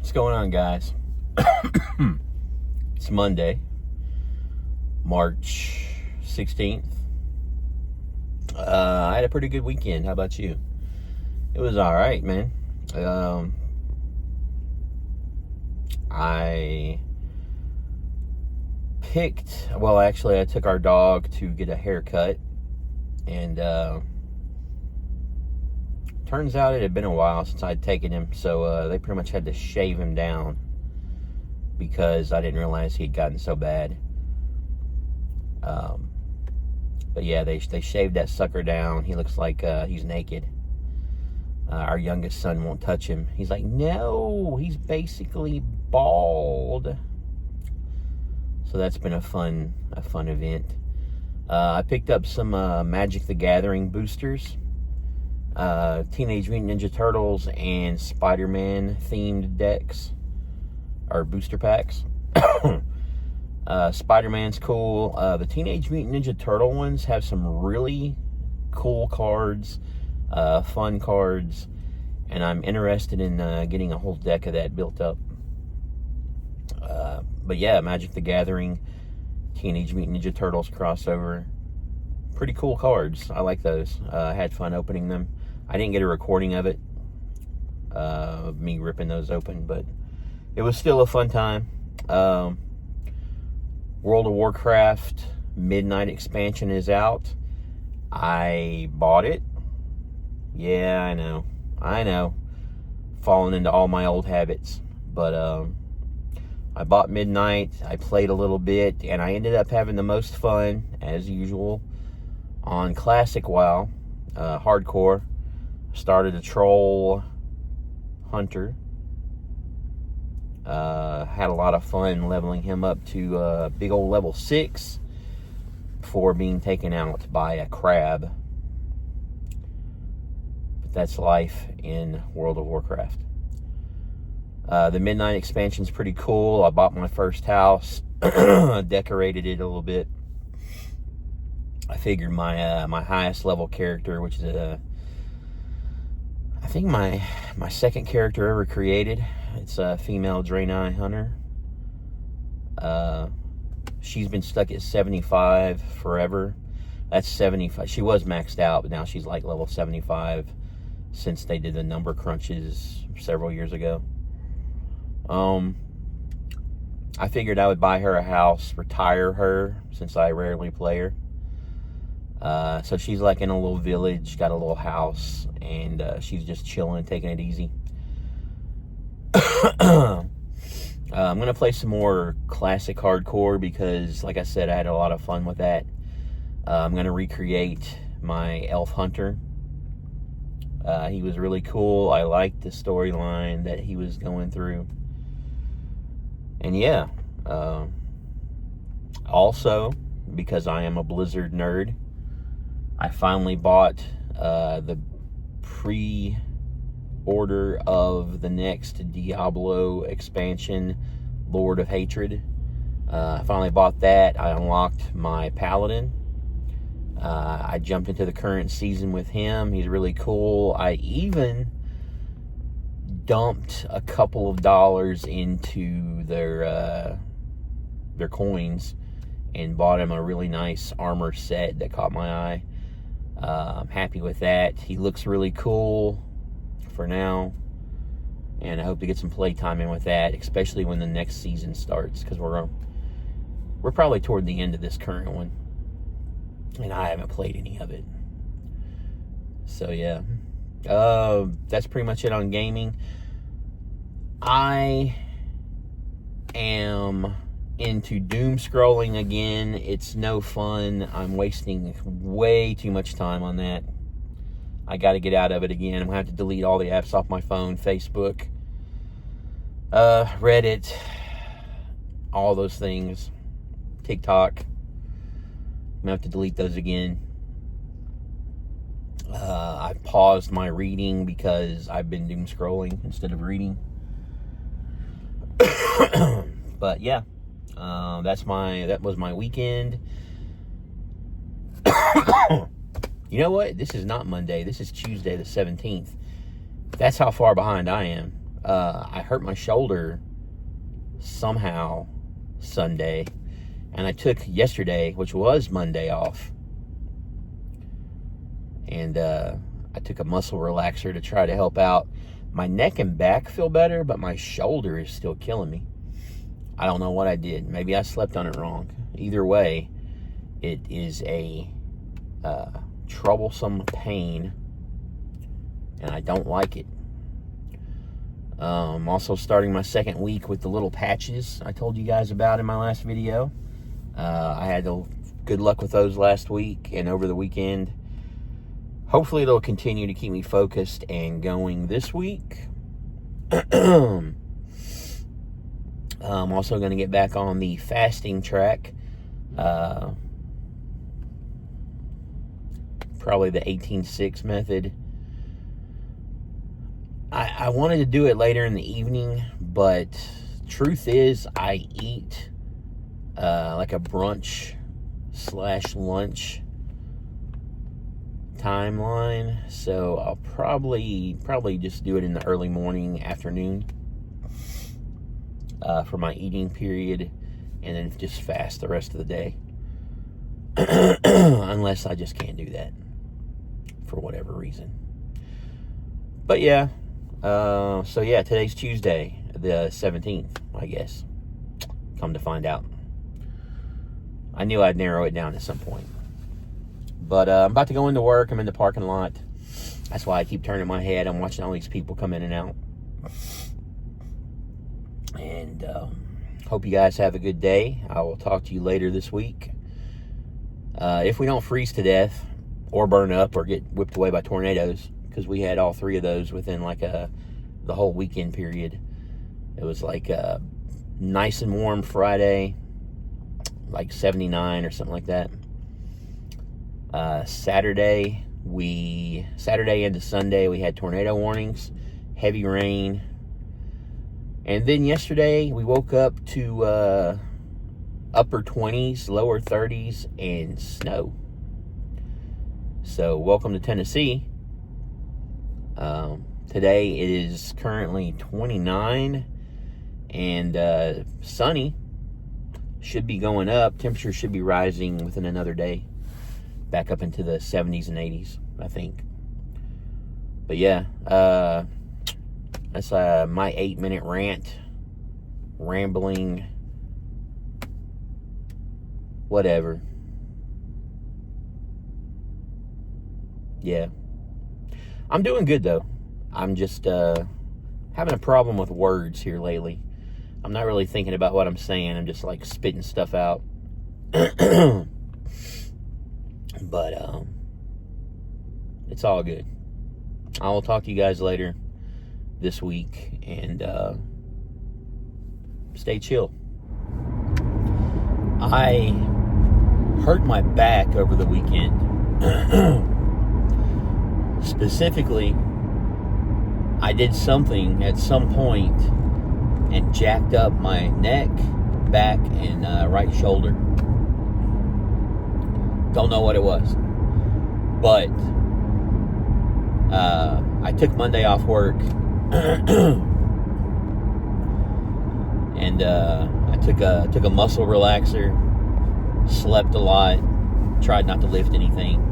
What's going on, guys? It's Monday, March 16th. I had a pretty good weekend. How about you? It was all right, man. I took our dog to get a haircut, and turns out it had been a while since I'd taken him, so they pretty much had to shave him down because I didn't realize he'd gotten so bad. But yeah, they shaved that sucker down. He looks like he's naked. Our youngest son won't touch him. He's like, no, he's basically bald. So that's been a fun event. I picked up some Magic the Gathering boosters. Teenage Mutant Ninja Turtles and Spiderman themed decks, or booster packs. Spider-Man's cool. The Teenage Mutant Ninja Turtle ones have some really cool cards, fun cards, and I'm interested in getting a whole deck of that built up. But yeah, Magic the Gathering, Teenage Mutant Ninja Turtles crossover, pretty cool cards. I like those. I had fun opening them. I didn't get a recording of it, me ripping those open, but it was still a fun time. World of Warcraft Midnight expansion is out. I bought it. Yeah, I know. Falling into all my old habits. But I bought Midnight. I played a little bit, and I ended up having the most fun, as usual, on Classic WoW, Hardcore. Started a Troll Hunter. Had a lot of fun leveling him up to big old level 6 before being taken out by a crab. But that's life in World of Warcraft. The Midnight expansion's pretty cool. I bought my first house, decorated it a little bit. I figured my highest level character, which is I think my second character ever created. It's a female Draenei hunter. She's been stuck at 75 forever. That's 75. She was maxed out, but now she's like level 75 since they did the number crunches several years ago. I figured I would buy her a house, retire her, since I rarely play her. So she's like in a little village, got a little house, and she's just chilling and taking it easy. I'm going to play some more classic hardcore because, like I said, I had a lot of fun with that. I'm going to recreate my elf hunter. He was really cool. I liked the storyline that he was going through. And yeah, also, because I am a Blizzard nerd, I finally bought the pre-order of the next Diablo expansion, Lord of Hatred. I finally bought that. I unlocked my Paladin. I jumped into the current season with him. He's really cool. I even dumped a couple of dollars into their coins and bought him a really nice armor set that caught my eye. I'm happy with that. He looks really cool for now, and I hope to get some playtime in with that, especially when the next season starts, because we're probably toward the end of this current one, and I haven't played any of it. So yeah, that's pretty much it on gaming. I am into doom scrolling again. It's no fun. I'm wasting way too much time on that. I got to get out of it again. I'm going to have to delete all the apps off my phone. Facebook, Reddit, all those things. TikTok. I'm going to have to delete those again. I've paused my reading because I've been doom scrolling instead of reading. But yeah, that was my weekend. You know what? This is not Monday. This is Tuesday the 17th. That's how far behind I am. I hurt my shoulder somehow Sunday, and I took yesterday, which was Monday, off, and I took a muscle relaxer to try to help out. My neck and back feel better, but my shoulder is still killing me. I don't know what I did. Maybe I slept on it wrong. Either way, it is a troublesome pain, and I don't like it. I'm also starting my second week with the little patches I told you guys about in my last video. I had good luck with those last week and over the weekend. Hopefully they'll continue to keep me focused and going this week. I'm also going to get back on the fasting track. Probably the 18-6 method. I wanted to do it later in the evening, but truth is I eat like a brunch / lunch timeline, so I'll probably just do it in the early morning, afternoon for my eating period, and then just fast the rest of the day. Unless I just can't do that for whatever reason. But yeah, so yeah, today's Tuesday, the 17th, I guess. Come to find out. I knew I'd narrow it down at some point. But I'm about to go into work. I'm in the parking lot. That's why I keep turning my head. I'm watching all these people come in and out. And hope you guys have a good day. I will talk to you later this week. If we don't freeze to death or burn up or get whipped away by tornadoes, because we had all three of those within like the whole weekend period. It was like nice and warm Friday, like 79 or something like that. Saturday into Sunday, we had tornado warnings, heavy rain. And then yesterday, we woke up to upper 20s, lower 30s, and snow. So, welcome to Tennessee. Today, it is currently 29 and sunny. Should be going up. Temperature should be rising within another day. Back up into the 70s and 80s, I think. But yeah, that's my 8-minute rambling, whatever. Yeah. I'm doing good, though. I'm just having a problem with words here lately. I'm not really thinking about what I'm saying. I'm just like spitting stuff out. But it's all good. I will talk to you guys later this week, and stay chill. I hurt my back over the weekend. Specifically, I did something at some point and jacked up my neck, back, and right shoulder. Don't know what it was, but I took Monday off work, and I took a muscle relaxer, slept a lot, tried not to lift anything.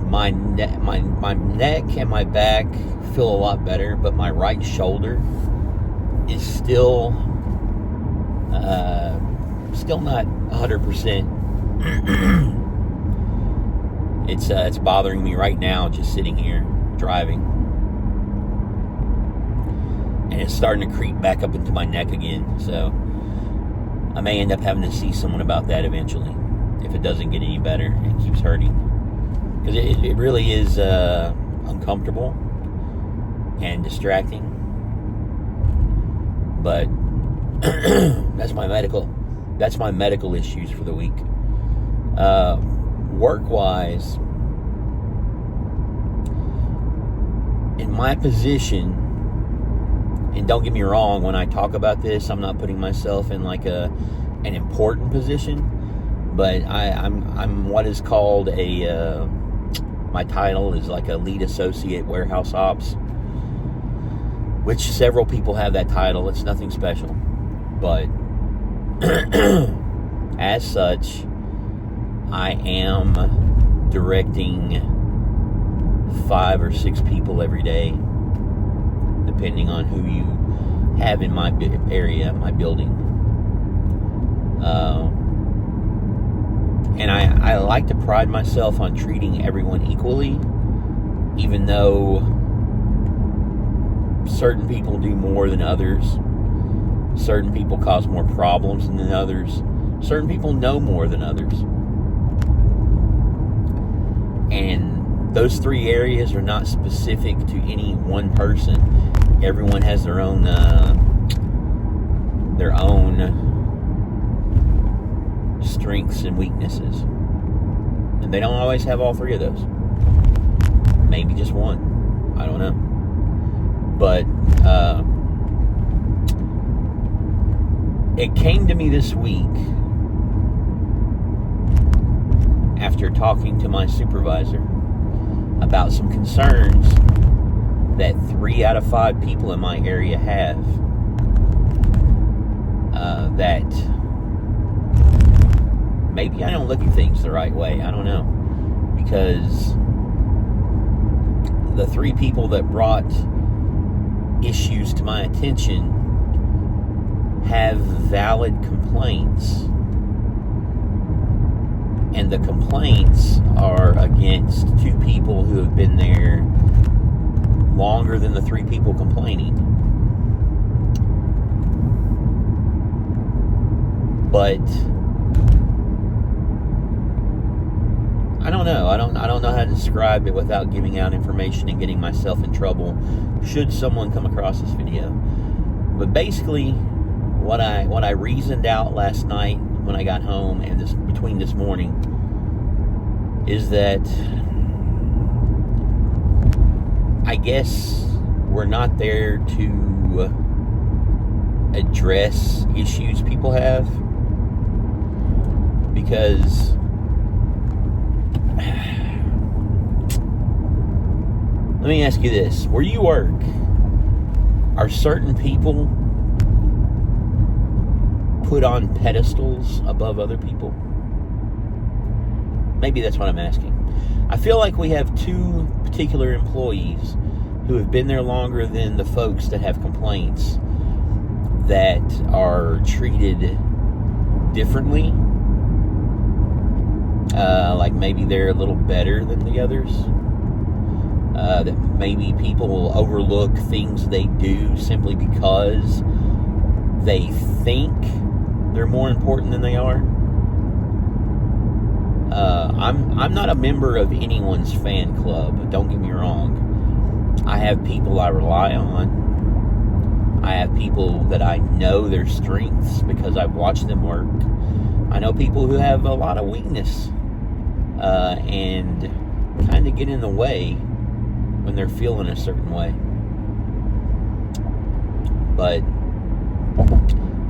My neck and my back feel a lot better, but my right shoulder is still not 100%. It's bothering me right now, just sitting here driving, and it's starting to creep back up into my neck again. So I may end up having to see someone about that eventually if it doesn't get any better. It keeps hurting, because it really is uncomfortable and distracting. But that's my medical issues for the week. Work-wise, in my position, and don't get me wrong, when I talk about this, I'm not putting myself in like an important position, but I'm what is called my title is like a lead associate warehouse ops. which several people have that title. It's nothing special. But as such, I am directing 5 or 6 people every day, depending on who you have in my area, my building. And I like to pride myself on treating everyone equally, even though certain people do more than others. Certain people cause more problems than others. Certain people know more than others. And those 3 areas are not specific to any one person. Everyone has their own strengths and weaknesses. And they don't always have all 3 of those. Maybe just one. I don't know. But it came to me this week after talking to my supervisor about some concerns that 3 out of 5 people in my area have, that maybe I don't look at things the right way. I don't know. Because the 3 people that brought issues to my attention have valid complaints. And the complaints are against 2 people who have been there longer than the 3 people complaining. But I don't know. I don't know how to describe it without giving out information and getting myself in trouble should someone come across this video. But basically, what I reasoned out last night when I got home and between this morning is that I guess we're not there to address issues people have, because let me ask you this. Where you work, are certain people put on pedestals above other people? Maybe that's what I'm asking. I feel like we have 2 particular employees who have been there longer than the folks that have complaints that are treated differently. Like maybe they're a little better than the others. That maybe people overlook things they do simply because they think they're more important than they are. I'm not a member of anyone's fan club. Don't get me wrong. I have people I rely on. I have people that I know their strengths because I've watched them work. I know people who have a lot of weakness and kind of get in the way when they're feeling a certain way. But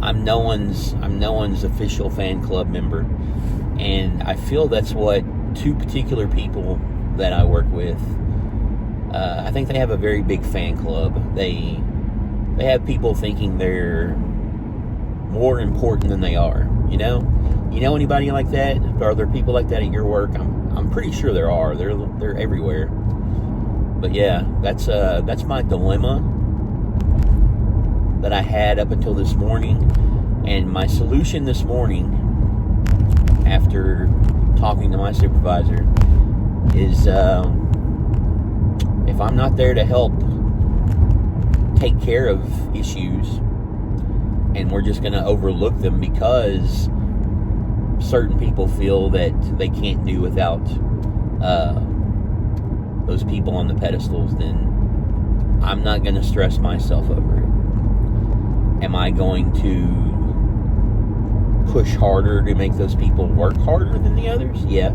I'm no one's official fan club member, and I feel that's what 2 particular people that I work with, I think they have a very big fan club. They have people thinking they're more important than they are. You know anybody like that? Are there people like that at your work? I'm pretty sure there are. They're everywhere. But yeah, that's my dilemma that I had up until this morning. And my solution this morning, after talking to my supervisor, is if I'm not there to help take care of issues, and we're just going to overlook them because certain people feel that they can't do without those people on the pedestals, then I'm not going to stress myself over it. Am I going to push harder to make those people work harder than the others? Yeah.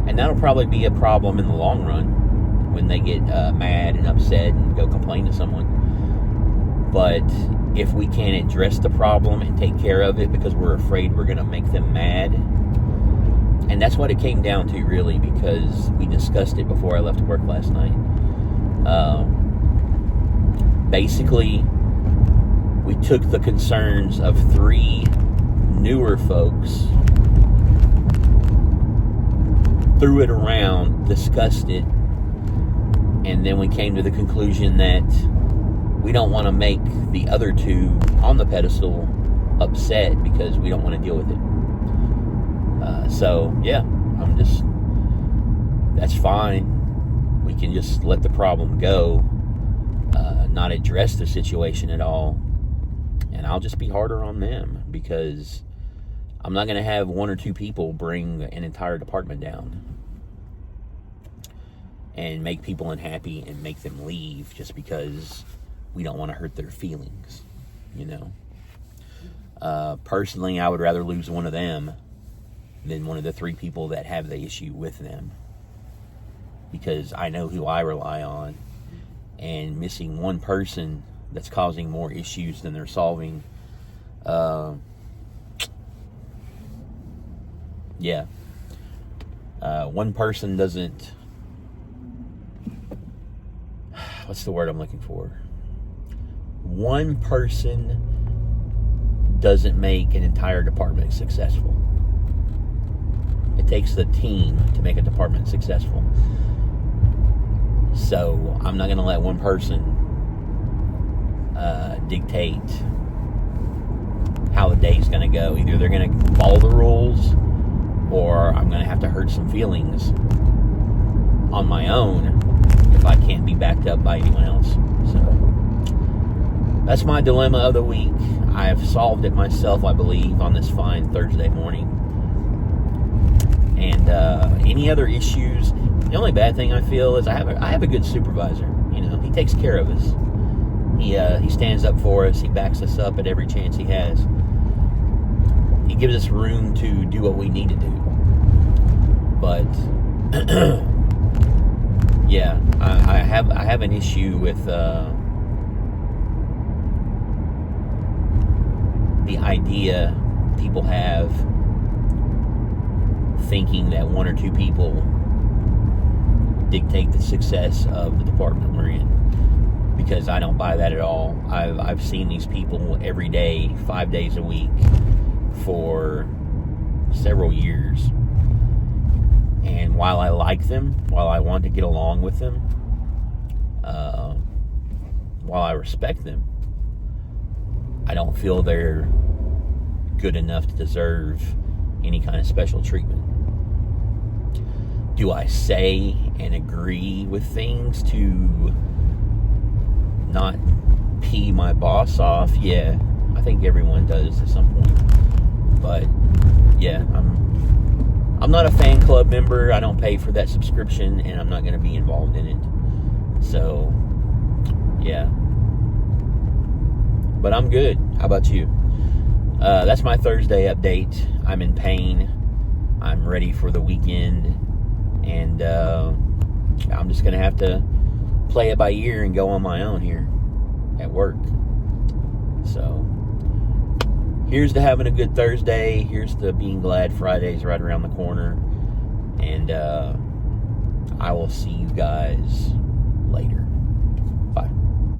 And that'll probably be a problem in the long run when they get mad and upset and go complain to someone. But if we can't address the problem and take care of it because we're afraid we're going to make them mad, and that's what it came down to, really, because we discussed it before I left work last night. basically, we took the concerns of 3 newer folks, threw it around, discussed it, and then we came to the conclusion that we don't want to make the other 2 on the pedestal upset because we don't want to deal with it. So, yeah, that's fine. We can just let the problem go, not address the situation at all, and I'll just be harder on them because I'm not going to have 1 or 2 people bring an entire department down and make people unhappy and make them leave just because we don't want to hurt their feelings, you know. Personally, I would rather lose one of them than one of the 3 people that have the issue with them, because I know who I rely on, and missing one person that's causing more issues than they're solving, one person doesn't, what's the word I'm looking for? One person doesn't make an entire department successful. It takes the team to make a department successful. So I'm not going to let one person dictate how the day's going to go. Either they're going to follow the rules, or I'm going to have to hurt some feelings on my own if I can't be backed up by anyone else. So that's my dilemma of the week. I have solved it myself, I believe, on this fine Thursday morning. And any other issues, the only bad thing I feel is I have a good supervisor. You know, he takes care of us. He stands up for us. He backs us up at every chance he has. He gives us room to do what we need to do. But yeah, I have an issue with the idea people have thinking that 1 or 2 people dictate the success of the department we're in, because I don't buy that at all. I've seen these people every day, 5 days a week for several years, and while I like them, while I want to get along with them, while I respect them, I don't feel they're good enough to deserve any kind of special treatment. Do I say and agree with things to not pee my boss off? Yeah, I think everyone does at some point. But yeah, I'm not a fan club member. I don't pay for that subscription, and I'm not going to be involved in it. So yeah, but I'm good. How about you? That's my Thursday update. I'm in pain. I'm ready for the weekend, and I'm just gonna have to play it by ear and go on my own here at work. So here's to having a good Thursday. Here's to being glad Friday's right around the corner, and I will see you guys later.